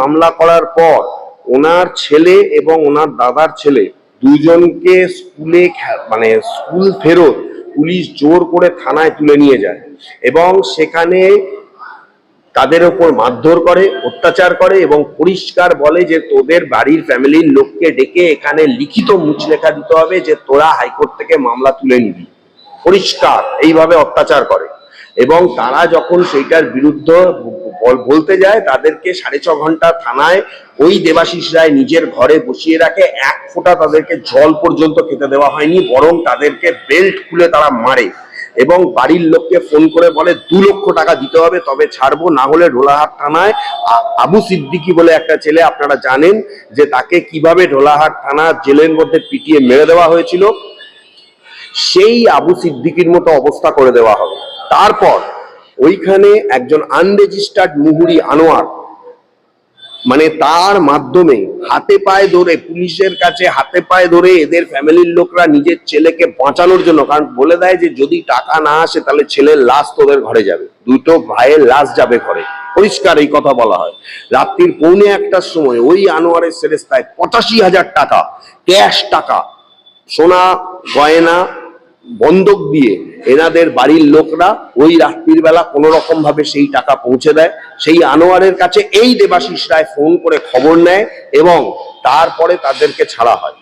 মামলা করার পর ওনার ছেলে এবং ওনার দাদার ছেলে দুজনকে স্কুলে মানে স্কুল ফেরত পুলিশ জোর করে থানায় তুলে নিয়ে যায় এবং সেখানে তাদের ওপর মারধর করে, অত্যাচার করে এবং পরিষ্কার বলে যে তোদের বাড়ির ফ্যামিলির লোককে ডেকে এখানে লিখিত মুচলেখা দিতে হবে যে তোরা হাইকোর্ট থেকে মামলা তুলে নিবি। পরিষ্কার এইভাবে অত্যাচার করে এবং তারা যখন সেইটার বিরুদ্ধে বলতে যায় তাদেরকে 6.5 ঘন্টা থানায় ওই দেবাশিস রায় নিজের ঘরে বসিয়ে রাখে। এক ফোঁটা তাদেরকে জল পর্যন্ত খেতে দেওয়া হয়নি, বরং তাদেরকে বেল্ট খুলে তারা মারে এবং বাড়ির লোককে ফোন করে বলে 2 লক্ষ টাকা দিতে হবে তবে ছাড়বো, না হলে ঢোলাহাট থানায় আবু সিদ্দিকী বলে একটা ছেলে, আপনারা জানেন যে তাকে কিভাবে ঢোলাহাট থানা জেলের মধ্যে পিটিয়ে মেরে দেওয়া হয়েছিল, সেই আবু সিদ্দিকীর মতো অবস্থা করে দেওয়া হবে। তারপর ওইখানে একজন আনরেজিস্টার্ড মুহুরি আনোয়ার, মানে তার মাধ্যমে হাতে পায়ে ধরে পুলিশের কাছে হাতে পায়ে ধরে এদের ফ্যামিলির লোকরা নিজের ছেলেকে বাঁচানোর জন্য, কারণ বলে দেয় যে যদি টাকা না আসে তাহলে ছেলের লাশ তোদের ঘরে যাবে, দুটো ভাইয়ের লাশ যাবে ঘরে, পরিষ্কার এই কথা বলা হয়। রাত্রির 1:15টার সময় ওই আনোয়ারের সেরেস্তায় 85,000 টাকা ক্যাশ টাকা, সোনা গয়না বন্ধক দিয়ে এনাদের বাড়ির লোকরা ওই রাত্রির বেলা কোনো রকম ভাবে সেই টাকা পৌঁছে দেয়। সেই আনোয়ারের কাছে এই দেবাশিস রায় ফোন করে খবর নেয় এবং তারপরে তাদেরকে ছাড়া হয়।